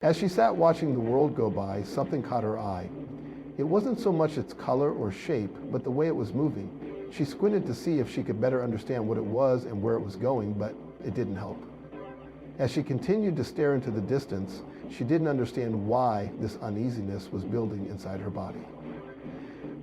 As she sat watching the world go by, something caught her eye. It wasn't so much its color or shape, but the way it was moving. She squinted to see if she could better understand what it was and where it was going, but it didn't help. As she continued to stare into the distance, she didn't understand why this uneasiness was building inside her body.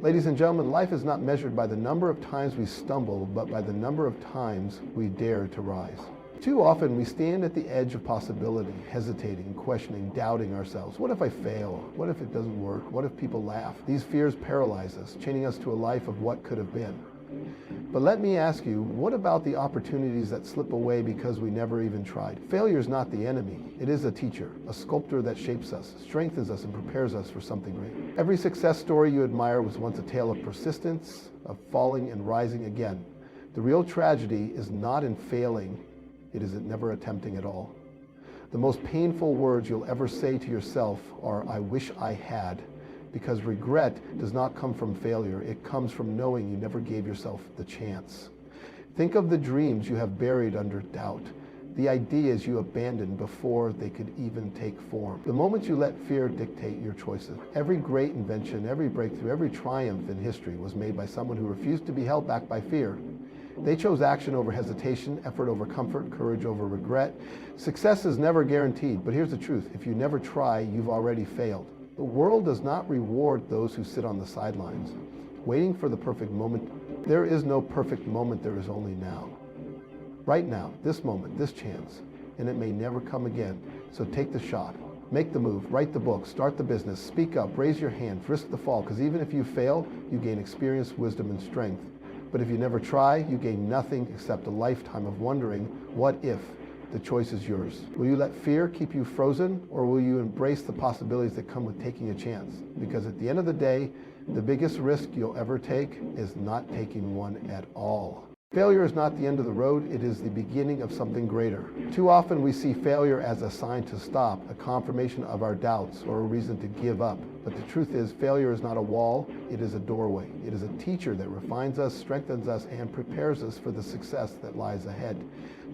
Ladies and gentlemen, life is not measured by the number of times we stumble, but by the number of times we dare to rise. Too often we stand at the edge of possibility, hesitating, questioning, doubting ourselves. What if I fail? What if it doesn't work? What if people laugh? These fears paralyze us, chaining us to a life of what could have been. But let me ask you, what about the opportunities that slip away because we never even tried? Failure is not the enemy. It is a teacher, a sculptor that shapes us, strengthens us, and prepares us for something great. Every success story you admire was once a tale of persistence, of falling and rising again. The real tragedy is not in failing, it is in never attempting at all. The most painful words you'll ever say to yourself are, "I wish I had," because regret does not come from failure. It comes from knowing you never gave yourself the chance. Think of the dreams you have buried under doubt, the ideas you abandoned before they could even take form. The moment you let fear dictate your choices. Every great invention, every breakthrough, every triumph in history was made by someone who refused to be held back by fear. They chose action over hesitation, effort over comfort, courage over regret. Success is never guaranteed, but here's the truth. If you never try, you've already failed. The world does not reward those who sit on the sidelines, waiting for the perfect moment. There is no perfect moment, there is only now. Right now, this moment, this chance, and it may never come again. So take the shot, make the move, write the book, start the business, speak up, raise your hand, risk the fall, because even if you fail, you gain experience, wisdom, and strength. But if you never try, you gain nothing except a lifetime of wondering, what if? The choice is yours. Will you let fear keep you frozen, or will you embrace the possibilities that come with taking a chance? Because at the end of the day, the biggest risk you'll ever take is not taking one at all. Failure is not the end of the road, it is the beginning of something greater. Too often we see failure as a sign to stop, a confirmation of our doubts, or a reason to give up. But the truth is, failure is not a wall, it is a doorway. It is a teacher that refines us, strengthens us, and prepares us for the success that lies ahead.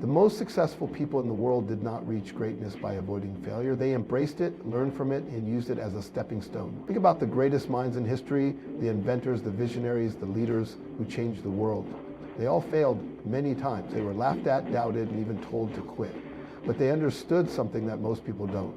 The most successful people in the world did not reach greatness by avoiding failure. They embraced it, learned from it, and used it as a stepping stone. Think about the greatest minds in history, the inventors, the visionaries, the leaders who changed the world. They all failed many times. They were laughed at, doubted, and even told to quit. But they understood something that most people don't.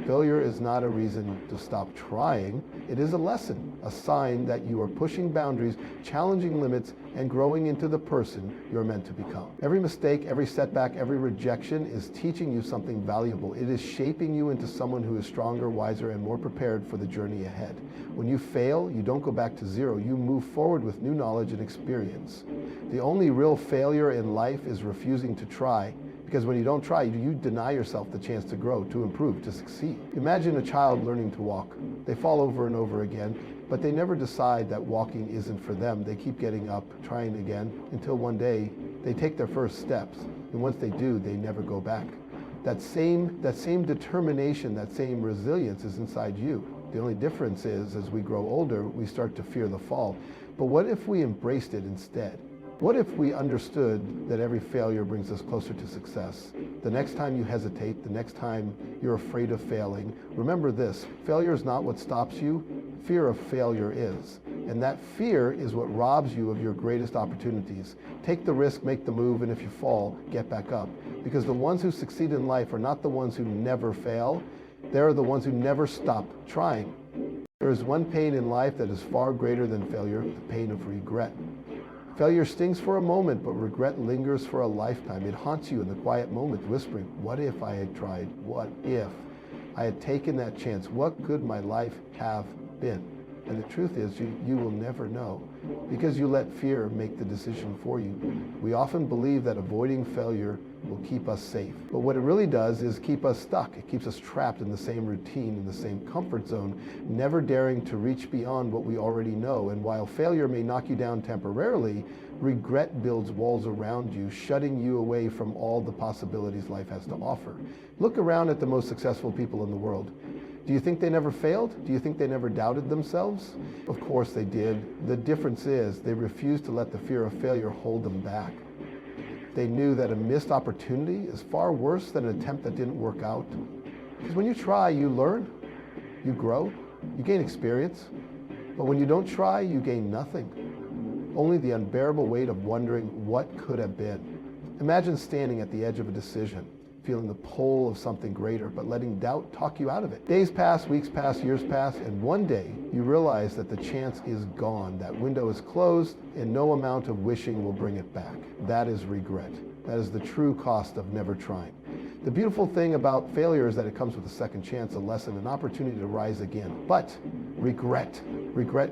Failure is not a reason to stop trying. It is a lesson, a sign that you are pushing boundaries, challenging limits, and growing into the person you're meant to become. Every mistake, every setback, every rejection is teaching you something valuable. It is shaping you into someone who is stronger, wiser, and more prepared for the journey ahead. When you fail, you don't go back to zero. You move forward with new knowledge and experience. The only real failure in life is refusing to try. Because when you don't try, you deny yourself the chance to grow, to improve, to succeed. Imagine a child learning to walk. They fall over and over again, but they never decide that walking isn't for them. They keep getting up, trying again, until one day they take their first steps. And once they do, they never go back. That same determination, that same resilience is inside you. The only difference is, as we grow older, we start to fear the fall. But what if we embraced it instead? What if we understood that every failure brings us closer to success? The next time you hesitate, the next time you're afraid of failing, remember this: failure is not what stops you, fear of failure is. And that fear is what robs you of your greatest opportunities. Take the risk, make the move, and if you fall, get back up. Because the ones who succeed in life are not the ones who never fail, they're the ones who never stop trying. There is one pain in life that is far greater than failure, the pain of regret. Failure stings for a moment, but regret lingers for a lifetime. It haunts you in the quiet moment, whispering, what if I had tried? What if I had taken that chance? What could my life have been? And the truth is, you will never know, because you let fear make the decision for you. We often believe that avoiding failure will keep us safe. But what it really does is keep us stuck. It keeps us trapped in the same routine, in the same comfort zone, never daring to reach beyond what we already know. And while failure may knock you down temporarily, regret builds walls around you, shutting you away from all the possibilities life has to offer. Look around at the most successful people in the world. Do you think they never failed? Do you think they never doubted themselves? Of course they did. The difference is they refused to let the fear of failure hold them back. They knew that a missed opportunity is far worse than an attempt that didn't work out. Because when you try, you learn, you grow, you gain experience. But when you don't try, you gain nothing. Only the unbearable weight of wondering what could have been. Imagine standing at the edge of a decision, feeling the pull of something greater, but letting doubt talk you out of it. Days pass, weeks pass, years pass, and one day you realize that the chance is gone, that window is closed, and no amount of wishing will bring it back. That is regret. That is the true cost of never trying. The beautiful thing about failure is that it comes with a second chance, a lesson, an opportunity to rise again. But regret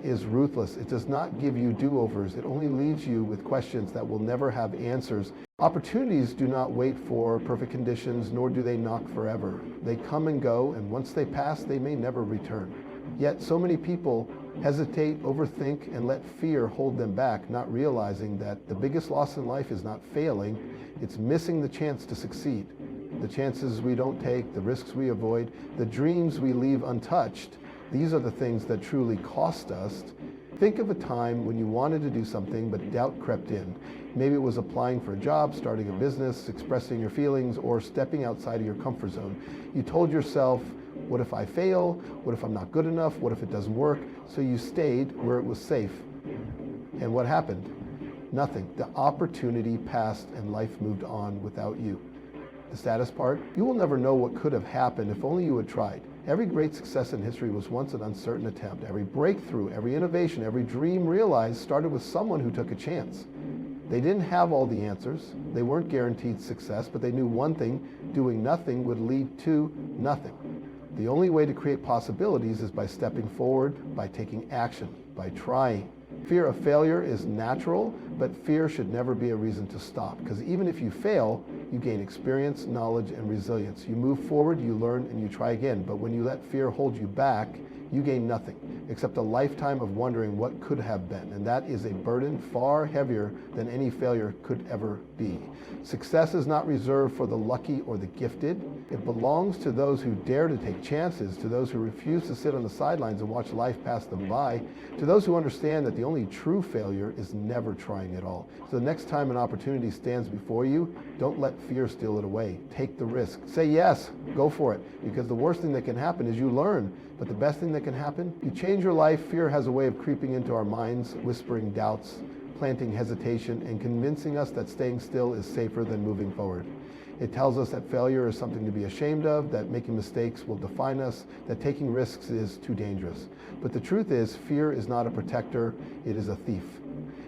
is ruthless. It does not give you do-overs. It only leaves you with questions that will never have answers. Opportunities do not wait for perfect conditions, nor do they knock forever. They come and go, and once they pass, they may never return. Yet so many people hesitate, overthink, and let fear hold them back, not realizing that the biggest loss in life is not failing, it's missing the chance to succeed. The chances we don't take, the risks we avoid, the dreams we leave untouched, these are the things that truly cost us. Think of a time when you wanted to do something but doubt crept in. Maybe it was applying for a job, starting a business, expressing your feelings, or stepping outside of your comfort zone. You told yourself, what if I fail? What if I'm not good enough? What if it doesn't work? So you stayed where it was safe. And what happened? Nothing. The opportunity passed and life moved on without you. The saddest part, you will never know what could have happened if only you had tried. Every great success in history was once an uncertain attempt. Every breakthrough, every innovation, every dream realized started with someone who took a chance. They didn't have all the answers. They weren't guaranteed success, but they knew one thing: doing nothing would lead to nothing. The only way to create possibilities is by stepping forward, by taking action, by trying. Fear of failure is natural, but fear should never be a reason to stop, because even if you fail, you gain experience, knowledge, and resilience. You move forward, you learn, and you try again. But when you let fear hold you back, you gain nothing except a lifetime of wondering what could have been. And that is a burden far heavier than any failure could ever be. Success is not reserved for the lucky or the gifted. It belongs to those who dare to take chances, to those who refuse to sit on the sidelines and watch life pass them by, to those who understand that the only true failure is never trying at all. So the next time an opportunity stands before you, don't let fear steal it away. Take the risk. Say yes, go for it, because the worst thing that can happen is you learn. But the best thing that can happen, you change your life. Fear has a way of creeping into our minds, whispering doubts, planting hesitation, and convincing us that staying still is safer than moving forward. It tells us that failure is something to be ashamed of, that making mistakes will define us, that taking risks is too dangerous. But the truth is, fear is not a protector, it is a thief.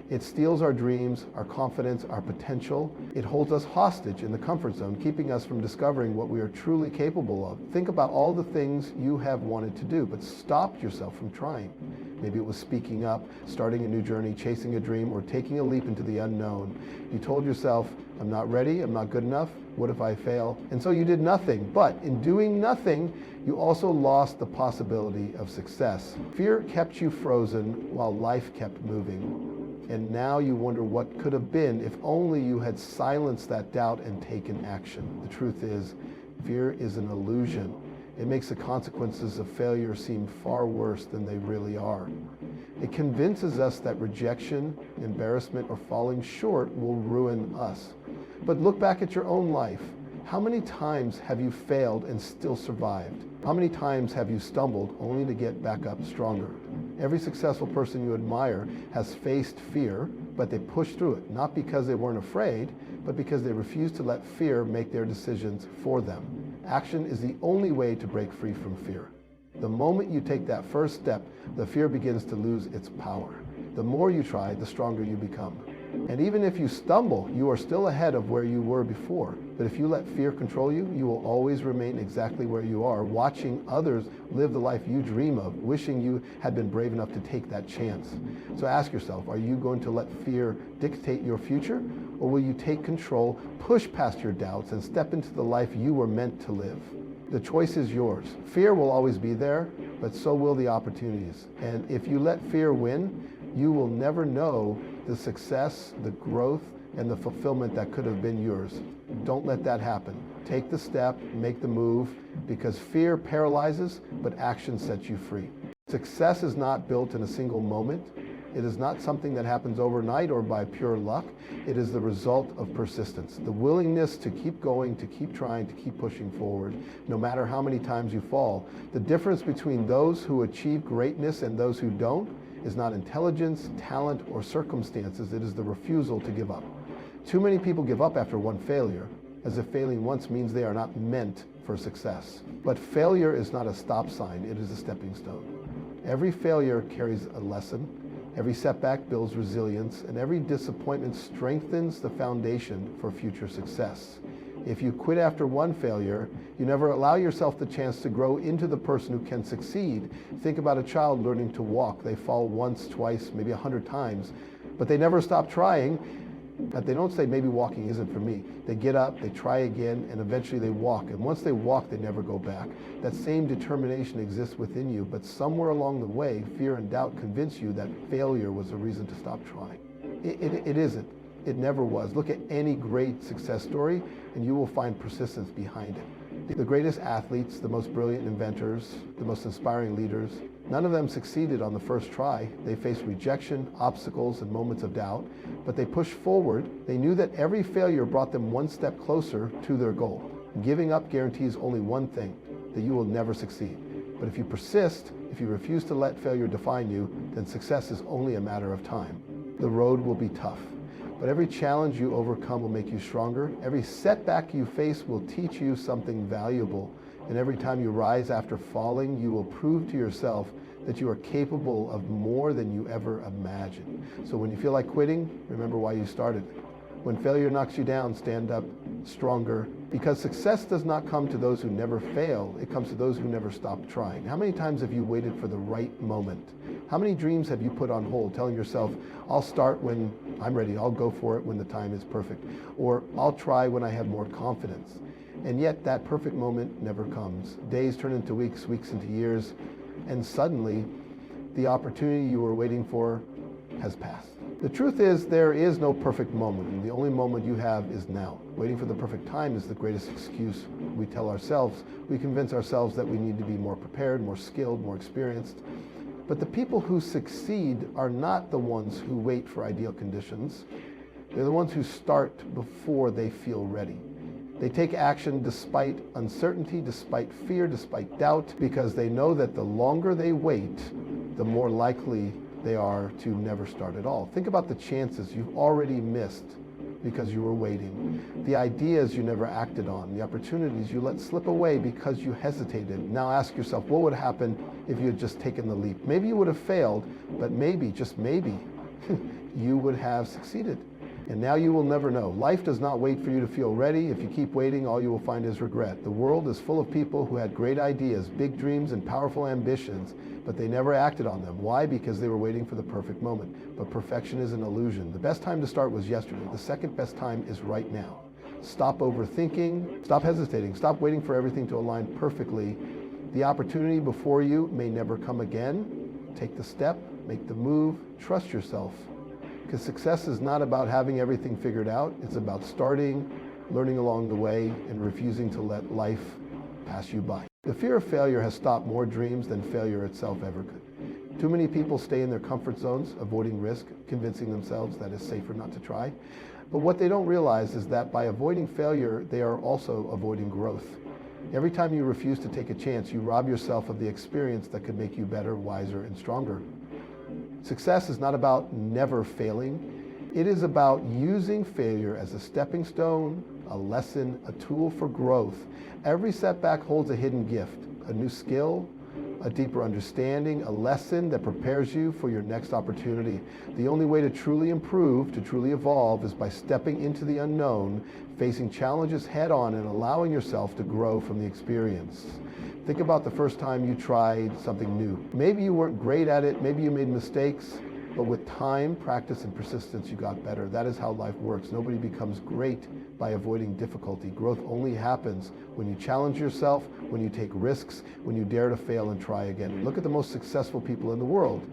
It steals our dreams, our confidence, our potential. It holds us hostage in the comfort zone, keeping us from discovering what we are truly capable of. Think about all the things you have wanted to do, but stopped yourself from trying. Maybe it was speaking up, starting a new journey, chasing a dream, or taking a leap into the unknown. You told yourself, I'm not ready, I'm not good enough, what if I fail? And so you did nothing. But in doing nothing, you also lost the possibility of success. Fear kept you frozen while life kept moving. And now you wonder what could have been if only you had silenced that doubt and taken action. The truth is, fear is an illusion. It makes the consequences of failure seem far worse than they really are. It convinces us that rejection, embarrassment, or falling short will ruin us. But look back at your own life. How many times have you failed and still survived? How many times have you stumbled only to get back up stronger? Every successful person you admire has faced fear, but they pushed through it, not because they weren't afraid, but because they refused to let fear make their decisions for them. Action is the only way to break free from fear. The moment you take that first step, the fear begins to lose its power. The more you try, the stronger you become. And even if you stumble, you are still ahead of where you were before. But if you let fear control you, you will always remain exactly where you are, watching others live the life you dream of, wishing you had been brave enough to take that chance. So ask yourself, are you going to let fear dictate your future? Or will you take control, push past your doubts, and step into the life you were meant to live? The choice is yours. Fear will always be there, but so will the opportunities. And if you let fear win, you will never know the success, the growth, and the fulfillment that could have been yours. Don't let that happen. Take the step, make the move, because fear paralyzes, but action sets you free. Success is not built in a single moment. It is not something that happens overnight or by pure luck. It is the result of persistence, the willingness to keep going, to keep trying, to keep pushing forward, no matter how many times you fall. The difference between those who achieve greatness and those who don't is not intelligence, talent, or circumstances. It is the refusal to give up. Too many people give up after one failure, as if failing once means they are not meant for success. But failure is not a stop sign, it is a stepping stone. Every failure carries a lesson, every setback builds resilience, and every disappointment strengthens the foundation for future success. If you quit after one failure, you never allow yourself the chance to grow into the person who can succeed. Think about a child learning to walk. They fall once, twice, maybe 100 times, but they never stop trying. But they don't say, maybe walking isn't for me. They get up, they try again, and eventually they walk. And once they walk, they never go back. That same determination exists within you, but somewhere along the way, fear and doubt convince you that failure was a reason to stop trying. It isn't. It never was. Look at any great success story, and you will find persistence behind it. The greatest athletes, the most brilliant inventors, the most inspiring leaders, none of them succeeded on the first try. They faced rejection, obstacles, and moments of doubt, but they pushed forward. They knew that every failure brought them one step closer to their goal. Giving up guarantees only one thing, that you will never succeed. But if you persist, if you refuse to let failure define you, then success is only a matter of time. The road will be tough, but every challenge you overcome will make you stronger. Every setback you face will teach you something valuable. And every time you rise after falling, you will prove to yourself that you are capable of more than you ever imagined. So when you feel like quitting, remember why you started. When failure knocks you down, stand up stronger, because success does not come to those who never fail. It comes to those who never stop trying. How many times have you waited for the right moment? How many dreams have you put on hold, telling yourself, I'll start when I'm ready, I'll go for it when the time is perfect, or I'll try when I have more confidence? And yet that perfect moment never comes. Days turn into weeks, weeks into years, and suddenly the opportunity you were waiting for has passed. The truth is, there is no perfect moment, and the only moment you have is now. Waiting for the perfect time is the greatest excuse we tell ourselves. We convince ourselves that we need to be more prepared, more skilled, more experienced. But the people who succeed are not the ones who wait for ideal conditions. They're the ones who start before they feel ready. They take action despite uncertainty, despite fear, despite doubt, because they know that the longer they wait, the more likely they are to never start at all. Think about the chances you've already missed because you were waiting, the ideas you never acted on, the opportunities you let slip away because you hesitated. Now ask yourself, what would happen if you had just taken the leap? Maybe you would have failed, but maybe, just maybe, you would have succeeded. And now you will never know. Life does not wait for you to feel ready. If you keep waiting, all you will find is regret. The world is full of people who had great ideas, big dreams, and powerful ambitions, but they never acted on them. Why? Because they were waiting for the perfect moment. But perfection is an illusion. The best time to start was yesterday. The second best time is right now. Stop overthinking. Stop hesitating. Stop waiting for everything to align perfectly. The opportunity before you may never come again. Take the step, make the move, trust yourself. Because success is not about having everything figured out. It's about starting, learning along the way, and refusing to let life pass you by. The fear of failure has stopped more dreams than failure itself ever could. Too many people stay in their comfort zones, avoiding risk, convincing themselves that it's safer not to try. But what they don't realize is that by avoiding failure, they are also avoiding growth. Every time you refuse to take a chance, you rob yourself of the experience that could make you better, wiser, and stronger. Success is not about never failing. It is about using failure as a stepping stone, a lesson, a tool for growth. Every setback holds a hidden gift, a new skill, a deeper understanding, a lesson that prepares you for your next opportunity. The only way to truly improve, to truly evolve, is by stepping into the unknown, facing challenges head on, and allowing yourself to grow from the experience. Think about the first time you tried something new. Maybe you weren't great at it, maybe you made mistakes, but with time, practice, and persistence, you got better. That is how life works. Nobody becomes great by avoiding difficulty. Growth only happens when you challenge yourself, when you take risks, when you dare to fail and try again. Look at the most successful people in the world.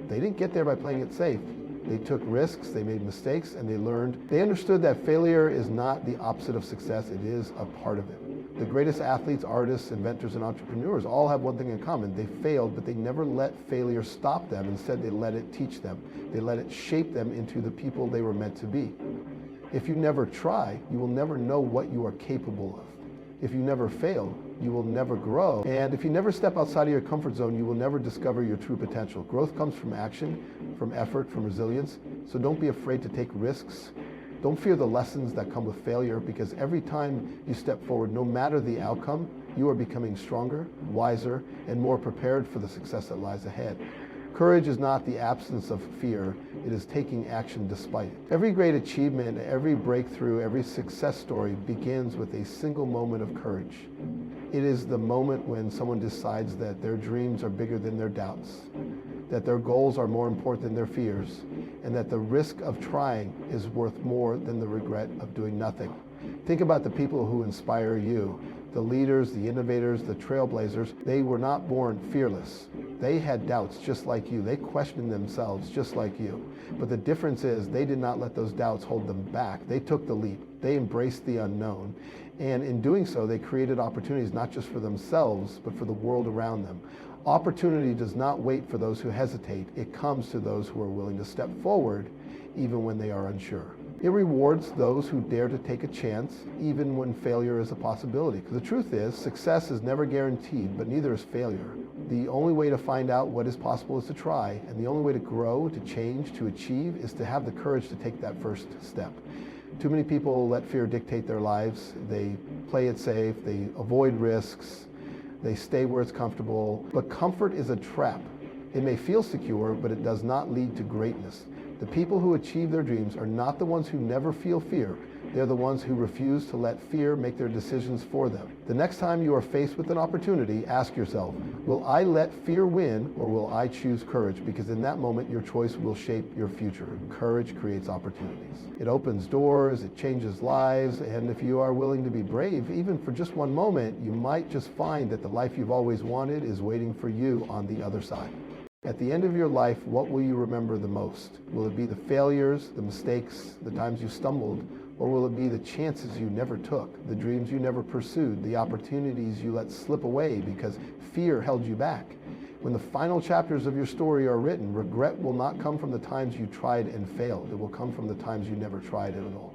They didn't get there by playing it safe. They took risks, they made mistakes, and they learned. They understood that failure is not the opposite of success, it is a part of it. The greatest athletes, artists, inventors, and entrepreneurs all have one thing in common. They failed, but they never let failure stop them. Instead, they let it teach them. They let it shape them into the people they were meant to be. If you never try, you will never know what you are capable of. If you never fail, you will never grow. And if you never step outside of your comfort zone, you will never discover your true potential. Growth comes from action, from effort, from resilience. So don't be afraid to take risks. Don't fear the lessons that come with failure, because every time you step forward, no matter the outcome, you are becoming stronger, wiser, and more prepared for the success that lies ahead. Courage is not the absence of fear, it is taking action despite it. Every great achievement, every breakthrough, every success story begins with a single moment of courage. It is the moment when someone decides that their dreams are bigger than their doubts, that their goals are more important than their fears, and that the risk of trying is worth more than the regret of doing nothing. Think about the people who inspire you. The leaders, the innovators, the trailblazers, they were not born fearless. They had doubts just like you. They questioned themselves just like you. But the difference is they did not let those doubts hold them back. They took the leap. They embraced the unknown. And in doing so, they created opportunities not just for themselves, but for the world around them. Opportunity does not wait for those who hesitate. It comes to those who are willing to step forward, even when they are unsure. It rewards those who dare to take a chance, even when failure is a possibility. Because the truth is, success is never guaranteed, but neither is failure. The only way to find out what is possible is to try, and the only way to grow, to change, to achieve is to have the courage to take that first step. Too many people let fear dictate their lives. They play it safe, they avoid risks, they stay where it's comfortable. But comfort is a trap. It may feel secure, but it does not lead to greatness. The people who achieve their dreams are not the ones who never feel fear. They're the ones who refuse to let fear make their decisions for them. The next time you are faced with an opportunity, ask yourself, will I let fear win, or will I choose courage? Because in that moment, your choice will shape your future. Courage creates opportunities. It opens doors, it changes lives, and if you are willing to be brave, even for just one moment, you might just find that the life you've always wanted is waiting for you on the other side. At the end of your life, what will you remember the most? Will it be the failures, the mistakes, the times you stumbled, or will it be the chances you never took, the dreams you never pursued, the opportunities you let slip away because fear held you back? When the final chapters of your story are written, regret will not come from the times you tried and failed. It will come from the times you never tried it at all.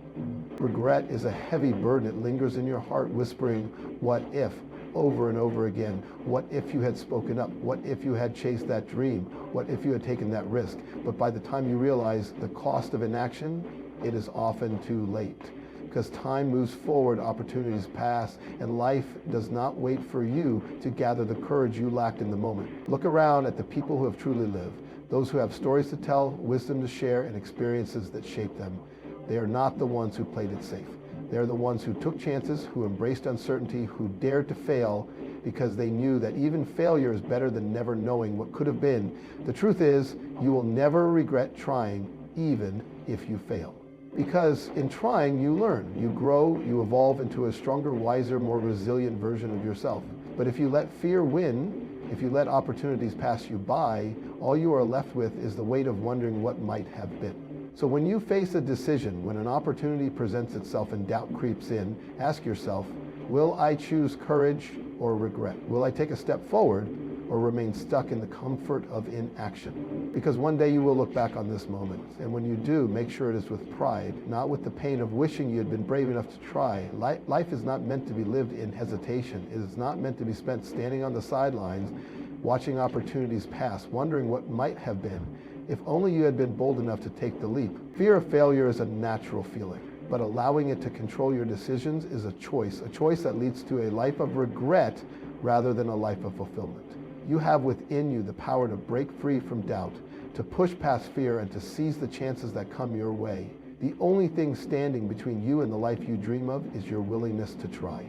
Regret is a heavy burden. It lingers in your heart, whispering, what if? Over and over again. What if you had spoken up? What if you had chased that dream? What if you had taken that risk? But by the time you realize the cost of inaction, it is often too late. Because time moves forward, opportunities pass, and life does not wait for you to gather the courage you lacked in the moment. Look around at the people who have truly lived, those who have stories to tell, wisdom to share, and experiences that shape them. They are not the ones who played it safe. They're the ones who took chances, who embraced uncertainty, who dared to fail because they knew that even failure is better than never knowing what could have been. The truth is, you will never regret trying, even if you fail. Because in trying, you learn, you grow, you evolve into a stronger, wiser, more resilient version of yourself. But if you let fear win, if you let opportunities pass you by, all you are left with is the weight of wondering what might have been. So when you face a decision, when an opportunity presents itself and doubt creeps in, ask yourself, will I choose courage or regret? Will I take a step forward or remain stuck in the comfort of inaction? Because one day you will look back on this moment, and when you do, make sure it is with pride, not with the pain of wishing you had been brave enough to try. Life is not meant to be lived in hesitation. It is not meant to be spent standing on the sidelines, watching opportunities pass, wondering what might have been. If only you had been bold enough to take the leap. Fear of failure is a natural feeling, but allowing it to control your decisions is a choice that leads to a life of regret rather than a life of fulfillment. You have within you the power to break free from doubt, to push past fear, and to seize the chances that come your way. The only thing standing between you and the life you dream of is your willingness to try.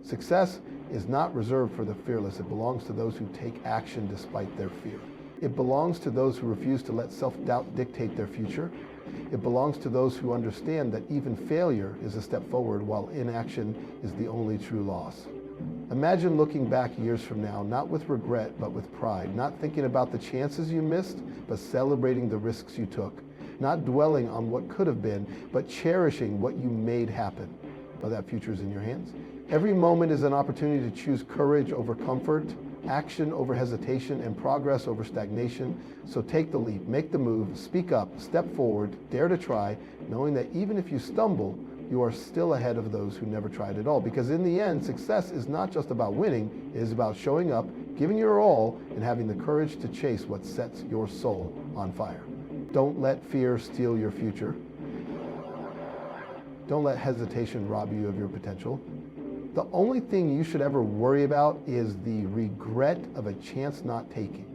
Success is not reserved for the fearless. It belongs to those who take action despite their fear. It belongs to those who refuse to let self-doubt dictate their future. It belongs to those who understand that even failure is a step forward, while inaction is the only true loss. Imagine looking back years from now, not with regret, but with pride, not thinking about the chances you missed, but celebrating the risks you took, not dwelling on what could have been, but cherishing what you made happen. Well, that future is in your hands. Every moment is an opportunity to choose courage over comfort, action over hesitation, and progress over stagnation. So take the leap, make the move, speak up, step forward, dare to try, knowing that even if you stumble, you are still ahead of those who never tried at all. Because in the end, success is not just about winning, it is about showing up, giving your all, and having the courage to chase what sets your soul on fire. Don't let fear steal your future. Don't let hesitation rob you of your potential. The only thing you should ever worry about is the regret of a chance not taken.